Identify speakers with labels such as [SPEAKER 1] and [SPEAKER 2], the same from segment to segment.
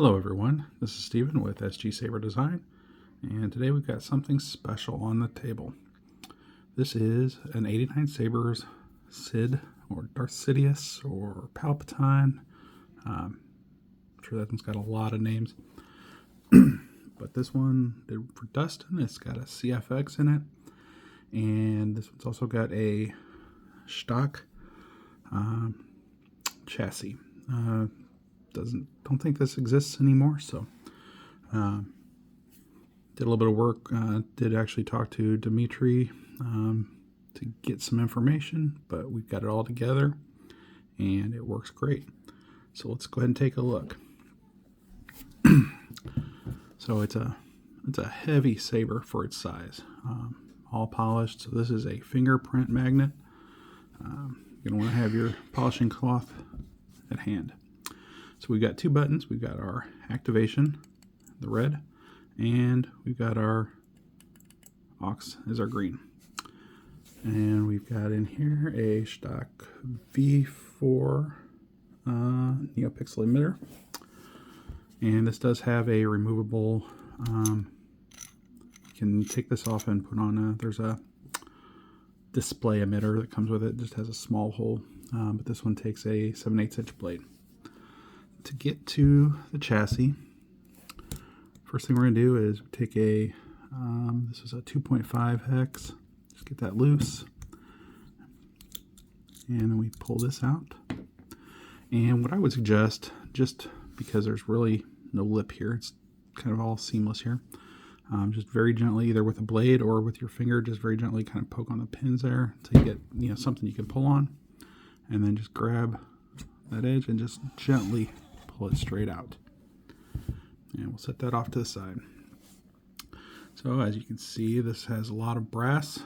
[SPEAKER 1] Hello everyone, this is Steven with SG Saber Design, and today we've got something special on the table. This is an 89 Sabers Sid, or Darth Sidious, or Palpatine. I'm sure that one's got a lot of names. But this one, for Dustin, it's got a CFX in it, and this one's also got a Shtok chassis. Don't think this exists anymore, so did a little bit of work. Did actually talk to Dimitri to get some information, but we've got it all together and it works great. So let's go ahead and take a look. So it's a heavy saber for its size, all polished. So this is a fingerprint magnet. You're gonna want to have your polishing cloth at hand. So we've got two buttons. We've got our activation, the red, and we've got our aux is our green. And we've got in here a Shtok V4 NeoPixel emitter. And this does have a removable, you can take this off and put on there's a display emitter that comes with it. It just has a small hole, but this one takes a 7/8 inch blade. To get to the chassis, first thing we're going to do is take a, this is a 2.5 hex, just get that loose, and then we pull this out. And what I would suggest, just because there's really no lip here, it's kind of all seamless here, just very gently, either with a blade or with your finger, just very gently kind of poke on the pins there until you get something you can pull on, and then just grab that edge and just gently pull it straight out. And we'll set that off to the side. So as you can see, this has a lot of brass.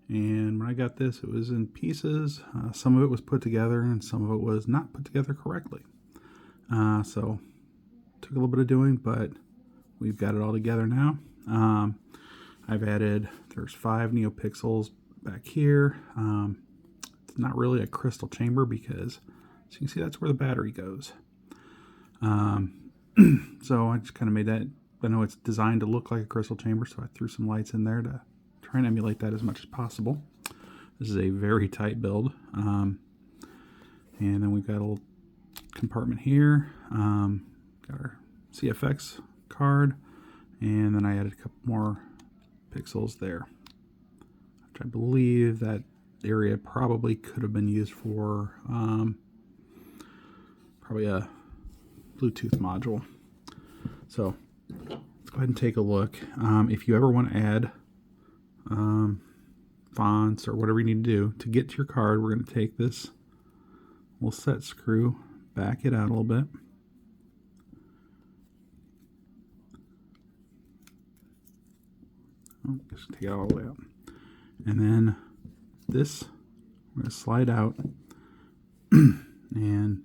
[SPEAKER 1] And when I got this, it was in pieces. Some of it was put together and some of it was not put together correctly. So took a little bit of doing, but we've got it all together now. I've added, there's 5 NeoPixels back here. It's not really a crystal chamber because, as you can see, that's where the battery goes. So I just kind of made that. I know it's designed to look like a crystal chamber, so I threw some lights in there to try and emulate that as much as possible. This is a very tight build. And then we've got a little compartment here. Got our CFX card, and then I added a couple more pixels there, which I believe that area probably could have been used for probably a Bluetooth module. So let's go ahead and take a look. If you ever want to add fonts or whatever you need to do to get to your card, we're going to take this little set screw, back it out a little bit, just take it all the way out, and then this we're going to slide out and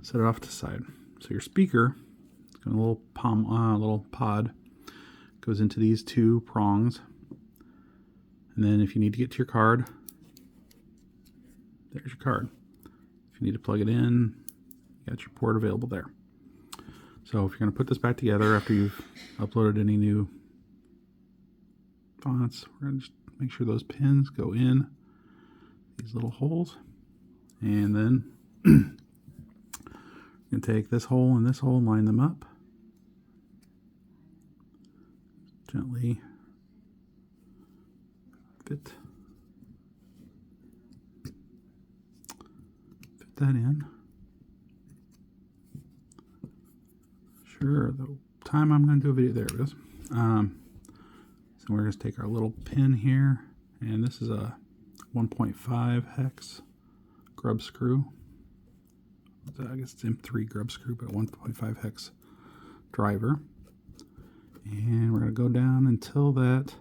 [SPEAKER 1] set it off to the side. So your speaker, it's got a little little pod, goes into these 2 prongs, and then if you need to get to your card, there's your card. If you need to plug it in, you got your port available there. So if you're going to put this back together after you've uploaded any new fonts, we're going to just make sure those pins go in these little holes, and then you can take this hole and this hole and line them up. Gently fit that in. Sure, the time I'm going to do a video, there it is. So we're going to take our little pin here, and this is a 1.5 hex grub screw. I guess it's M3 grub screw, but 1.5 hex driver. And we're going to go down until that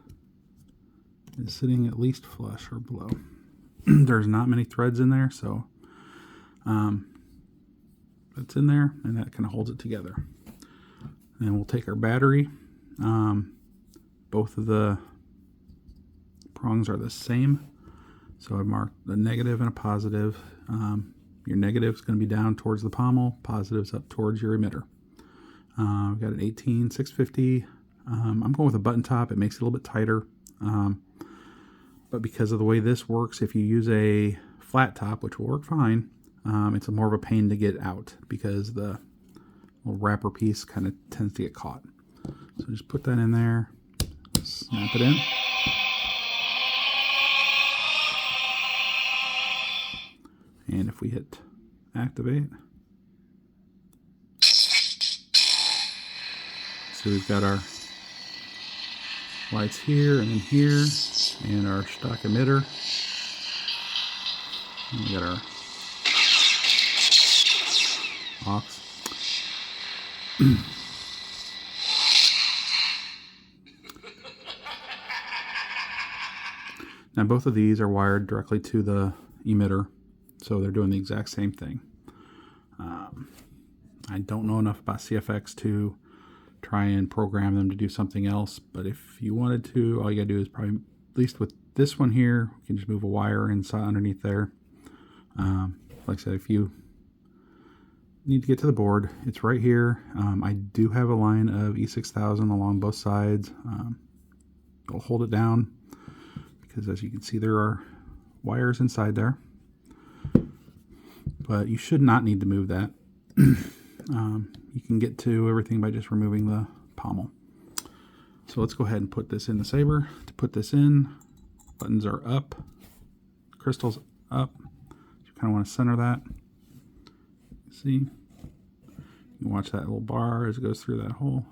[SPEAKER 1] is sitting at least flush or below. There's not many threads in there, so it's in there, and that kind of holds it together. And we'll take our battery. Both of the prongs are the same, so I've marked a negative and a positive. Your negative is going to be down towards the pommel, positive's up towards your emitter. We've got an 18 650. I'm going with a button top. It makes it a little bit tighter. But because of the way this works, if you use a flat top, which will work fine, it's more of a pain to get out because the little wrapper piece kind of tends to get caught. So just put that in there, snap it in. And if we hit activate, so we've got our lights here and in here, and our Shtok emitter. And we got our aux. Now both of these are wired directly to the emitter, so they're doing the exact same thing. I don't know enough about CFX to try and program them to do something else, but if you wanted to, all you gotta do is probably, at least with this one here, you can just move a wire inside underneath there. Like I said, if you need to get to the board, it's right here. I do have a line of E6000 along both sides. I'll hold it down because, as you can see, there are wires inside there, but you should not need to move that. You can get to everything by just removing the pommel. So let's go ahead and put this in the saber. To put this in, buttons are up, crystals up. You kind of want to center that. See? You can watch that little bar as it goes through that hole.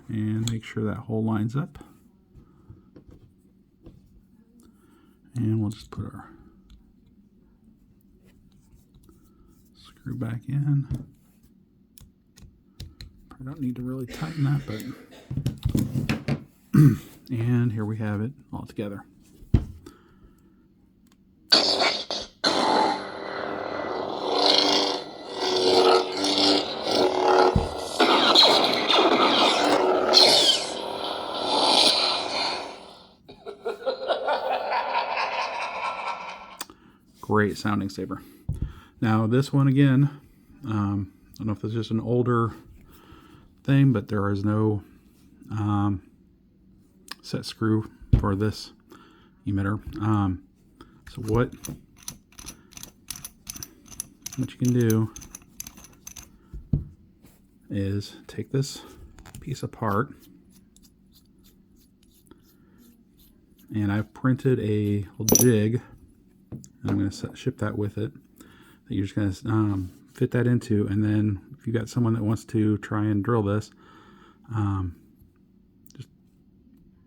[SPEAKER 1] And make sure that hole lines up. And we'll just put our screw back in. I don't need to really tighten that, but and here we have it all together. Great sounding saber. Now this one again, I don't know if this is just an older thing, but there is no set screw for this emitter. So what you can do is take this piece apart, and I've printed a little jig, and I'm going to ship that with it, that you're just going to fit that into, and then if you've got someone that wants to try and drill this, just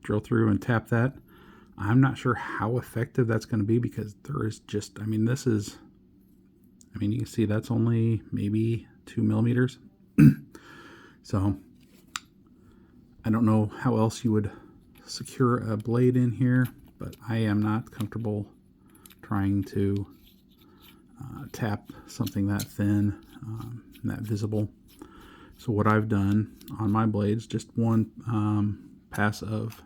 [SPEAKER 1] drill through and tap that. I'm not sure how effective that's going to be because there is just, I mean, this is, I mean, you can see that's only maybe 2 millimeters. So I don't know how else you would secure a blade in here, but I am not comfortable trying to tap something that thin, that visible. So what I've done on my blades, just one pass of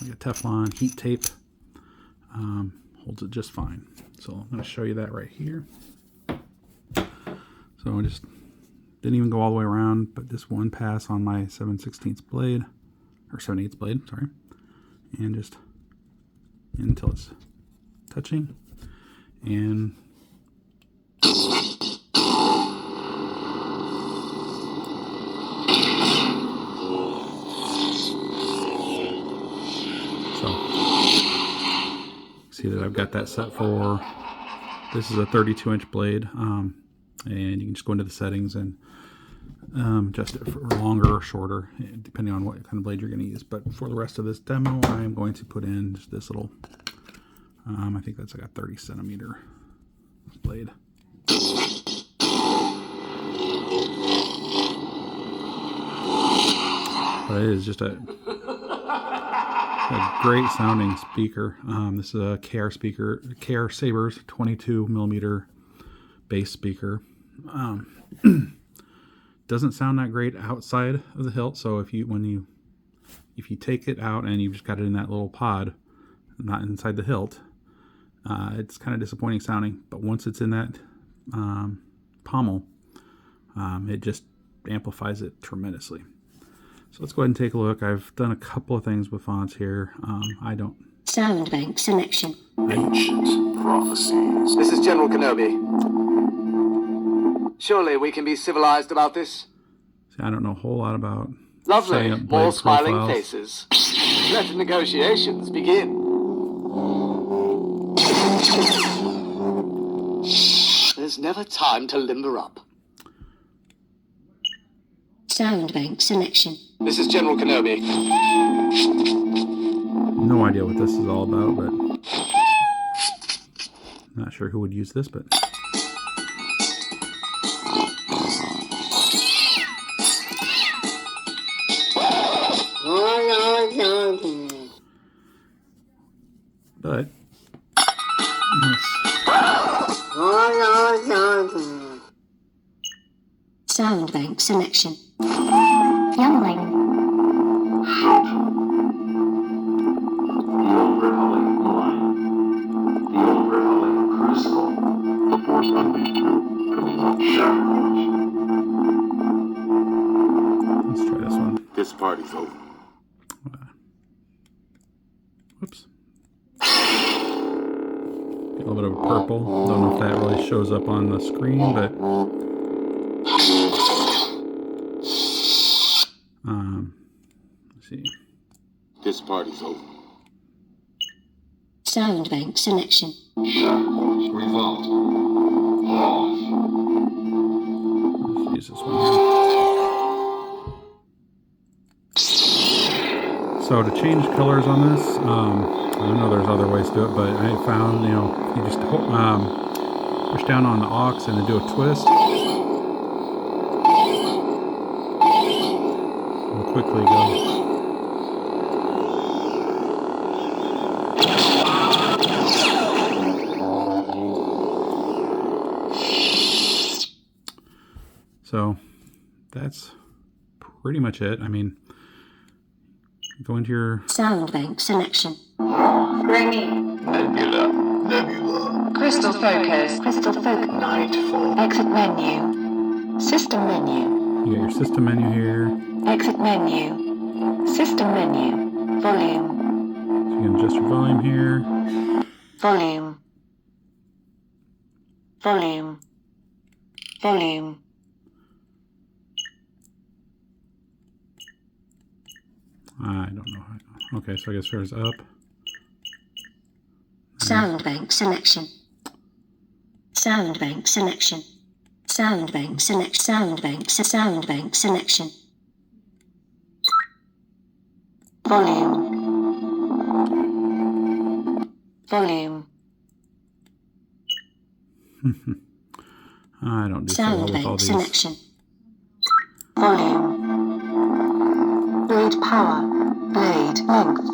[SPEAKER 1] like a Teflon heat tape, holds it just fine. So I'm going to show you that right here. So I just didn't even go all the way around, but just one pass on my 7/16 blade, or 7/8 blade, sorry, and just until it's touching. And see that I've got that set for, this is a 32-inch blade, and you can just go into the settings and adjust it for longer or shorter, depending on what kind of blade you're going to use. But for the rest of this demo, I am going to put in just this little, I think that's like a 30 centimeter blade. But it is just a great sounding speaker. This is a KR speaker, KR Sabers 22 millimeter bass speaker. Doesn't sound that great outside of the hilt. So if you take it out and you've just got it in that little pod, not inside the hilt, it's kind of disappointing sounding, but once it's in that pommel, it just amplifies it tremendously. So let's go ahead and take a look. I've done a couple of things with fonts here. I don't.
[SPEAKER 2] Sound bank selection.
[SPEAKER 3] Ancient prophecies.
[SPEAKER 4] This is General Kenobi. Surely we can be civilized about this?
[SPEAKER 1] See, I don't know a whole lot about.
[SPEAKER 4] Lovely.
[SPEAKER 1] More
[SPEAKER 4] More smiling
[SPEAKER 1] profiles.
[SPEAKER 4] faces. Let the negotiations begin. There's never time to limber up.
[SPEAKER 2] Sound bank selection.
[SPEAKER 4] This is General Kenobi.
[SPEAKER 1] No idea what this is all about, but not sure who would use this, but
[SPEAKER 2] Sound bank selection. Youngling.
[SPEAKER 3] The overhauling line. The overhauling crucible. The force unleashed
[SPEAKER 1] let's try this one.
[SPEAKER 3] This party's over.
[SPEAKER 1] Whoops. Get a little bit of purple. Don't know if that really shows up on the screen, but let's see.
[SPEAKER 3] This party's over.
[SPEAKER 2] Sound bank selection.
[SPEAKER 3] Shtok revolt. Off.
[SPEAKER 1] Let's use this one here. So to change colors on this, I know there's other ways to do it, but I found, you just push down on the aux and then do a twist. And quickly go. So that's pretty much it. I mean, go into your
[SPEAKER 2] Sound bank selection.
[SPEAKER 5] Ringing.
[SPEAKER 3] Nebula.
[SPEAKER 5] Crystal focus.
[SPEAKER 2] Crystal focus.
[SPEAKER 3] Nightfall.
[SPEAKER 2] Exit menu. System menu.
[SPEAKER 1] you got your system menu here.
[SPEAKER 2] Exit menu. System menu. Volume.
[SPEAKER 1] So you can adjust your volume here.
[SPEAKER 2] Volume. Volume. Volume.
[SPEAKER 1] I don't know how. Okay, so I guess there's up.
[SPEAKER 2] Sound bank selection. Sound bank selection. Sound bank select. Sound bank. Sound bank selection. Volume. Volume.
[SPEAKER 1] I don't do so well
[SPEAKER 2] Sound
[SPEAKER 1] with all
[SPEAKER 2] bank
[SPEAKER 1] these.
[SPEAKER 2] selection. Volume. Blade power. Blade length.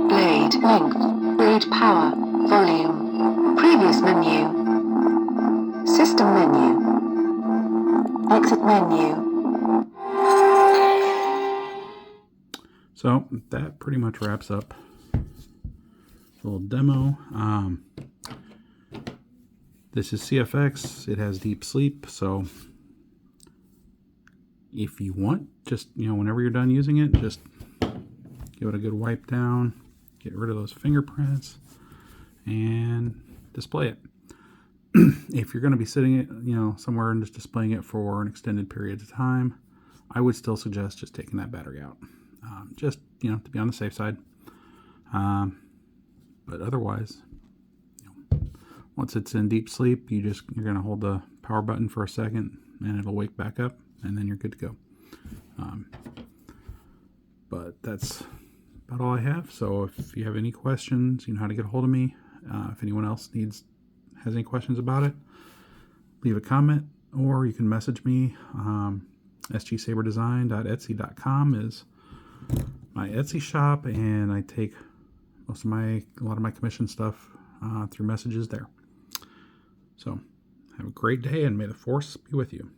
[SPEAKER 2] Blade length. Blade power. Volume. Previous menu. System menu. Exit menu.
[SPEAKER 1] So that pretty much wraps up the little demo. This is CFX. It has deep sleep, so if you want, just whenever you're done using it, just give it a good wipe down, get rid of those fingerprints, and display it. If you're going to be sitting it, somewhere and just displaying it for an extended period of time, I would still suggest just taking that battery out, just to be on the safe side. But otherwise, once it's in deep sleep, you're going to hold the power button for a second, and it'll wake back up, and then you're good to go. But that's about all I have. So if you have any questions, you know how to get a hold of me. If anyone else has any questions about it, leave a comment, or you can message me. sgsaberdesign.etsy.com is my Etsy shop, and I take a lot of my commission stuff through messages there. So have a great day, and may the force be with you.